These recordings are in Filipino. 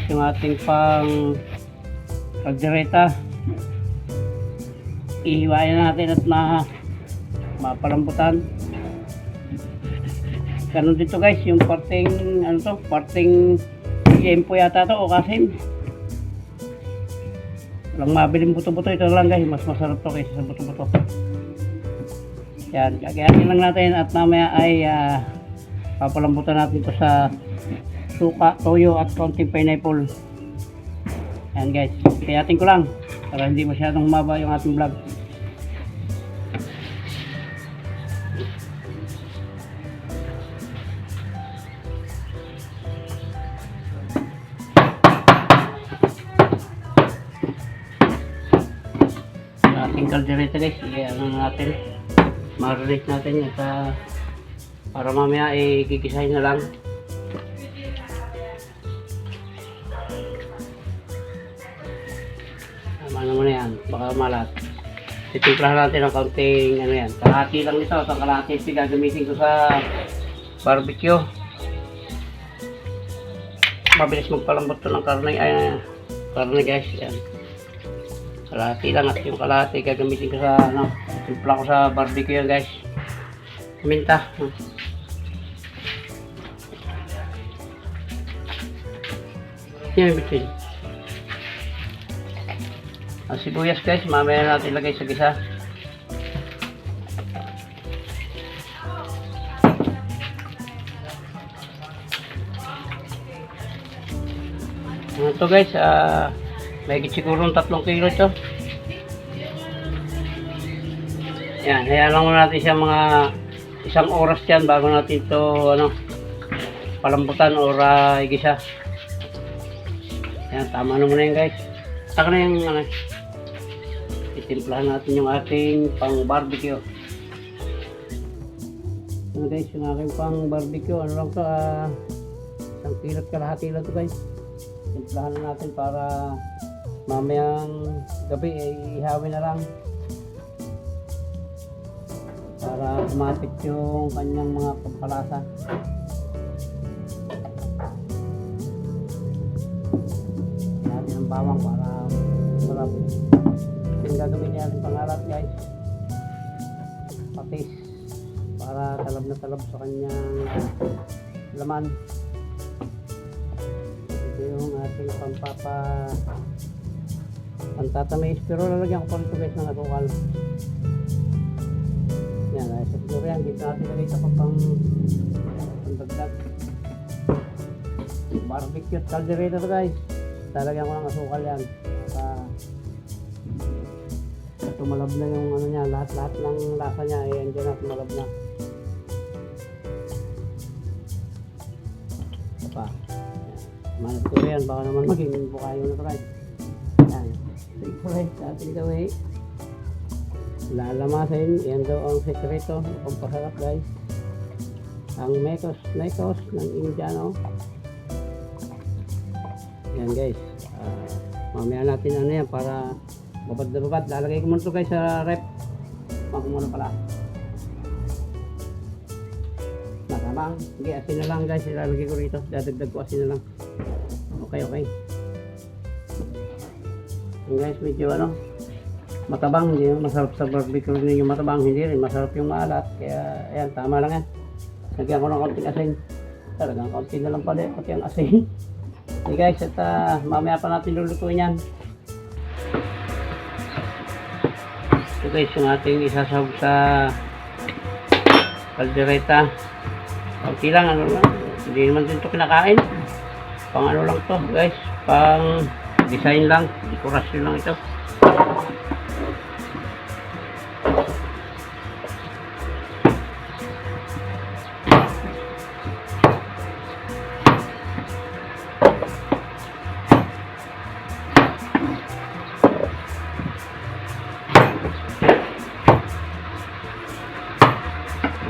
yung ating pang kaldereta. Ihiwain natin at mapalambutan. Ganun dito guys, yung parting ano to, parting tempo yata to o kasim. Walang mabiling buto-buto, ito lang guys, mas masarap to kaysa sa buto-buto. Yan, gagayatin lang natin at mamaya ay papalambutan natin to sa suka, toyo at konting pineapple. Yan guys, kayatin ko lang para hindi masyadong humaba yung ating vlog. Ating kaldereta guys, ano natin, marinate natin at para mamaya gigisahin na lang. Ano mo na yan, baka malat. Titimplahan natin ng kaunting ano yan, kalahati lang ito, itong kalahati ito gagamitin ko sa barbecue. Mabilis magpalambot to ng karne guys, yan. Kalahati lang at yung kalahati gagamitin ko sa ano, timpla ko sa barbecue yan guys. Minta. Yan bitin. Ang sibuyas guys, mamaya natin ilagay sa gisa. Ito guys, may siguro 3 kilo ito. Yan, hayaan lang natin siya mga 1 oras yan bago natin ito ano, palambutan o igisa. Yan, tama na muna yan guys. Saka na yung ano, itimplahan natin yung ating pang barbecue. Ano guys, yung aking pang barbecue, ano lang to, 1 kilo at kalahati lang to guys. Timplahan na natin para mamayang gabi ihawin na lang para umapit yung kanyang mga pampalasa. Natin ang bawang para sarap. Yung gagawin niya natin pangarap guys, patis para talab na talab sa kanyang laman. Ito yung ating pantatamis, pero lalagyan ko pa rin guys ng asukal. Yan, ay sa siguro yan, dito natin lagay sa pagdagdag barbecue at caldereta to guys. Talagyan ko ng asukal yan para tumalab na yung ano niya, lahat ng lasa niya ay andyan na, tumalab na. Ito pa, manat ko yan, baka naman maging bukayo na to guys. Yan, take for it, ating gawin. Lalamasin, yan daw ang sekreto ng pampasarap guys. Ang mekos ng Indiano. Yan guys, mamaya natin ano yan para babad na babad. Lalagay ko muna ito guys sa rep. Bago muna pala matabang, hindi, asin na lang guys, ilalagay ko rito, dadagdag ko asin na lang. Okay. Yan guys, medyo ano, matabang, hindi masarap sa barbecue rin yung matabang, hindi rin masarap yung maalat, kaya ayan, tama lang yan. Lagyan ko ng konting asin, talagang konti na lang pala pati ang asin. Okay guys, at mamaya pa natin lulutuin yan. Ito guys, yung ating isasawag sa kaldereta. Konti lang, ano lang, hindi naman din ito kinakain, pang ano lang to guys, pang design lang, dekorasyon lang ito.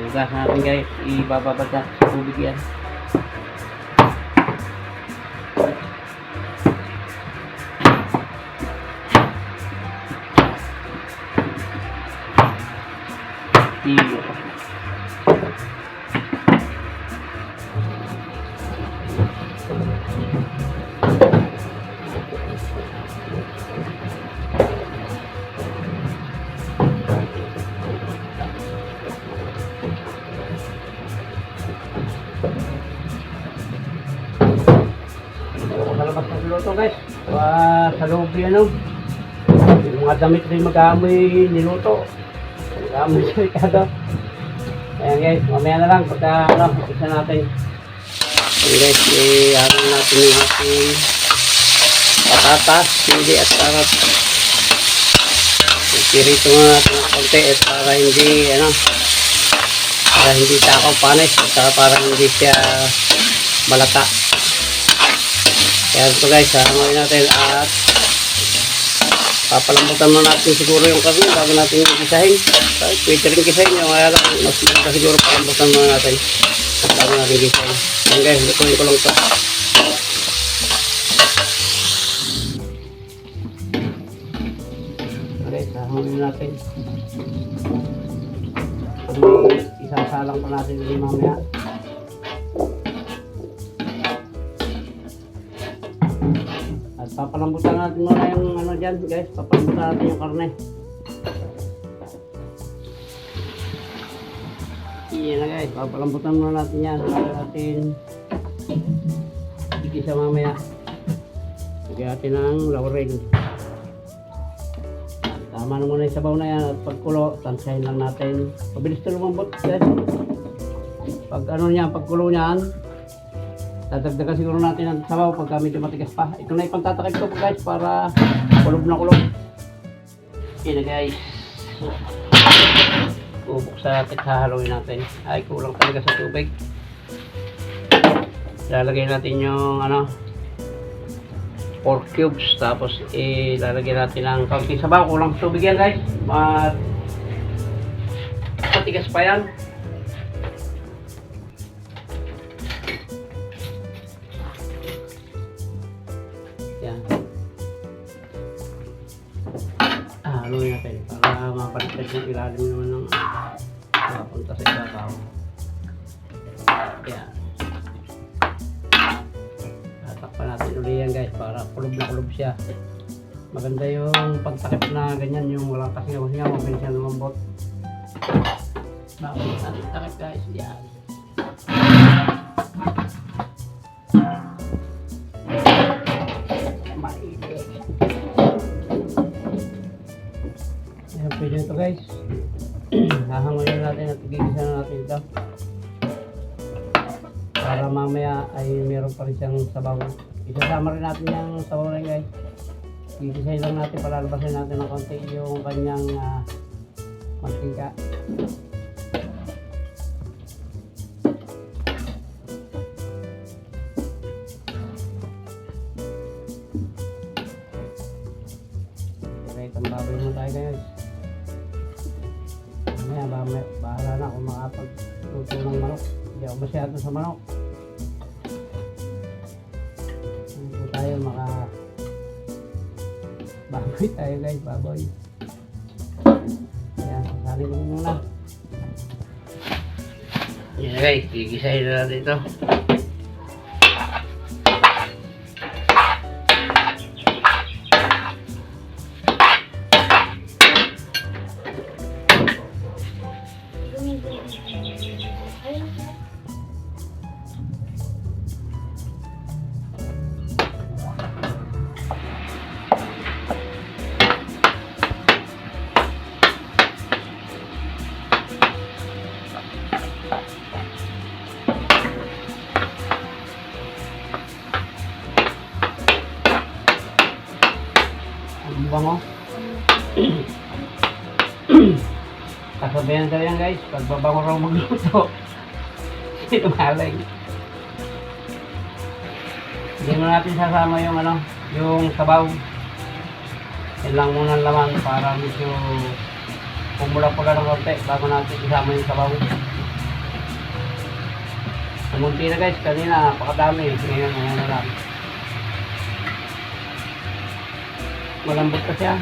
Gas natin guys, ibababad natin sa tubig yan. palabas ng luto guys. Sa loob yan o. Yung mga damit rin mag-aamoy niluto. Mag-aamoy sa Ricardo. Ayan guys, mamaya na lang pagka isa natin. Ayan guys, i-harin natin yung ating patatas, sili at carrot. Pirito nga natin ng konti at para hindi takaw panis at saka para hindi siya malata. Kaya ito guys, hangoy natin at papalambutan mo natin siguro yung karne bago natin gisahin. Pwede rin gisahin yung kaya lang mas maganda siguro palambutan mo natin bago natin gisahin. Ayan guys, lutuin ko lang ito. Okay, hangoy natin. Isasalang pa natin yung mamaya. At papalambutan natin muna yung dyan guys, papalambutan natin yung karne. Yan na guys, papalambutan muna natin yan para natin igisa mamaya. Lagyan natin ng laurel. Tama na muna yung sabaw na yan at pagkulo, tansahin lang natin. Pabilis ito lumambot guys. Pagkulo niyan, dadagdagan siguro natin ang sabaw pagka medyo matigas pa. Ito na ipagtatakip ko guys para kulob na kulob. Okay na guys. Bubuksan natin, hahaluin natin. Ay, kulang talaga sa tubig. Lalagay natin yung pork cubes, tapos ilalagay natin ng kaunting sabaw. Kulang sa tubig yan guys. Matigas pa yan. Yan. Haluin natin para mapalitan yung ilalim naman ng mapunta sa ibabaw. Yan. Tatakpan natin ulit yan guys para kulob na kulob siya. Maganda yung pagtakip na ganyan, yung walang kasingaw-singaw, mabilis siya lumambot. Mabilis natin takip guys. Yan. Ayan, pwede ito guys. Hahanguin natin at gigisa na natin ito para mamaya ay meron pa rin siyang sabaw. Isasama rin natin yung sabaw na guys. Gigisahin lang natin, palalabasin natin ng konti yung kanyang mantika. Okay, tambaboy mo tayo guys. Bahala na kung makapagluto ng manok. Hindi ako masyado sa manok. Hindi po tayo baboy tayo guys, baboy. Ayan, sasalin mo muna. Yan guys, gigisahin na natin ito. Ang bango. Kasabihan daw yan guys, pagbabango raw magluto. Ito maling. Hindi mo natin sasama yung yung sabaw. Yan lang muna ang laman para medyo pumula-pula ng konti bago natin isama yung sabaw. Namunti na guys, kanina napakadami. Ngayon na lang. Malambot pa siya.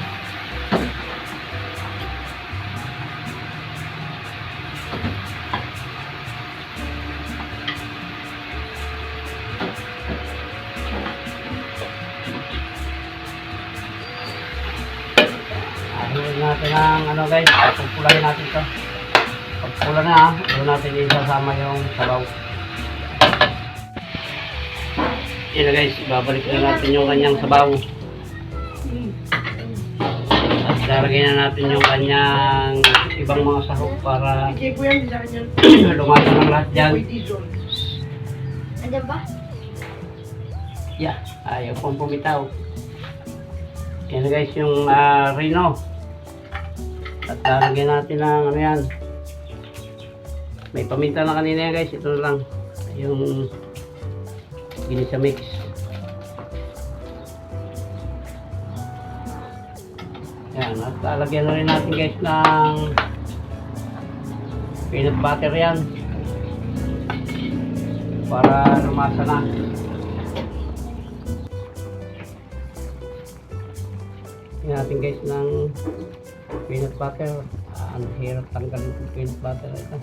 Ahin natin ang guys, pagpulahin natin ito. Pagpula na, doon natin isasama yung sabaw. Yan na guys, babalik na natin yung kanyang sabaw. At lalagay na natin yung kanyang ibang mga sahog para lumasa ng lahat dyan. Ano ba? Yeah, ayaw pong bumitaw. Yan na guys yung rino. At lalagyan natin ng ano yan. May paminta na kanina yan guys, ito na lang. Yung ginisa mix. Yan, at lalagyan na rin natin guys ng peanut butter yan. Para lumasa na. Tingnan natin guys ng peanut butter. Ang hirap tanggalin yung peanut butter ito.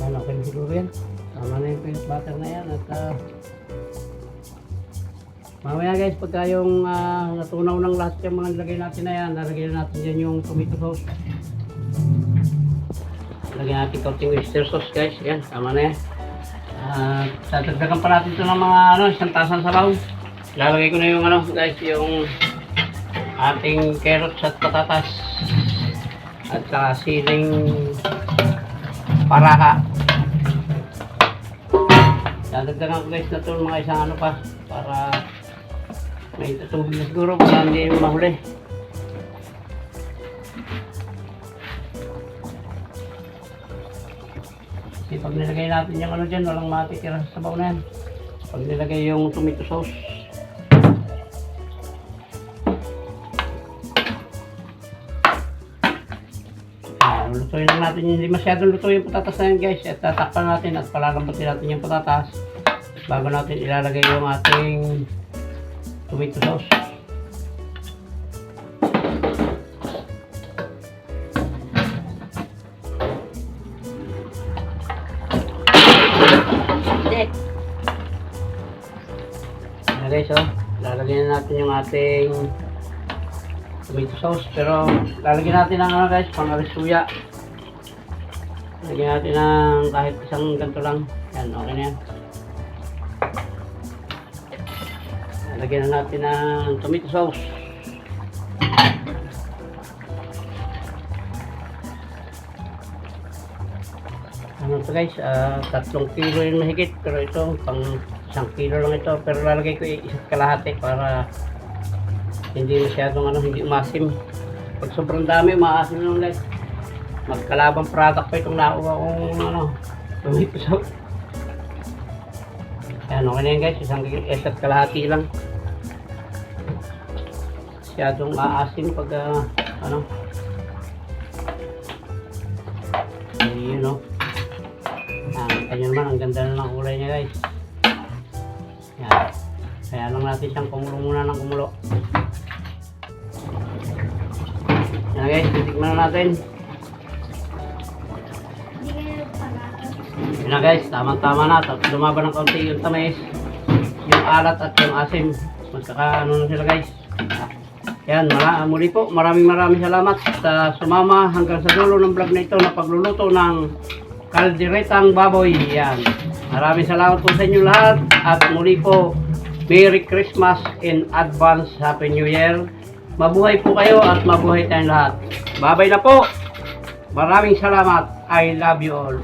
Yan, okay na siguro yan. Tama na yung peanut butter na yan. At mamaya guys, pagka yung natunaw ng lahat yung mga nilagay natin na yan, nalagay na natin dyan yung tomato sauce. Lagyan natin kaunting oyster sauce guys. Yan, tama na yan. Tatagdagan pa natin ito ng mga isang tasang sabaw. Lalagay ko na yung guys, yung ating carrots at patatas. At saka siling paraka. Tatagdagan ko guys na ito mga isang pa para may tutubig na siguro para hindi mahuli. Kasi pag nilagay natin yung dyan, walang matitira sa sabaw na yan. Pag nilagay yung tomato sauce. Lutuin lang natin, hindi masyadong luto yung patatas na yan guys. At tatakpan natin at palalambutin natin yung patatas bago natin ilalagay yung ating tomato sauce. Ayan guys, lalagyan na natin yung ating tomato sauce, pero lalagyan natin ng guys, pang-alisuya. Lagyan natin ng kahit isang ganito lang. Yan, okay na yan. Lagyan na natin ng tomato sauce. Ano ito guys, 3 kilo yung mahigit, pero ito pang 1 kilo lang ito, pero lalagay ko isa't kalahati para hindi masyadong hindi umasim. Pag sobrang dami, umaasim naman guys. Magkalabang product pa itong nakuha kong tomato sauce. Ayan, okay na yan guys, isa't kalahati lang. Masyadong aasim pag ayun kanya naman, ang ganda na ng kulay niya guys. Yan. Kaya lang natin siyang kumulo muna ng kumulo. Yan guys, titikman na natin. Yan na guys, tamang-tama na. Tapos lumaban ng kaunti yung tamis, yung alat at yung asim. Magkaka na sila guys. Yan, muli po, maraming salamat sa sumama hanggang sa dulo ng vlog na ito na pagluluto ng kalderetang baboy. Yan. Maraming salamat po sa inyo lahat. At muli po, Merry Christmas in advance. Happy New Year. Mabuhay po kayo at mabuhay tayong lahat. Bye-bye na po. Maraming salamat. I love you all.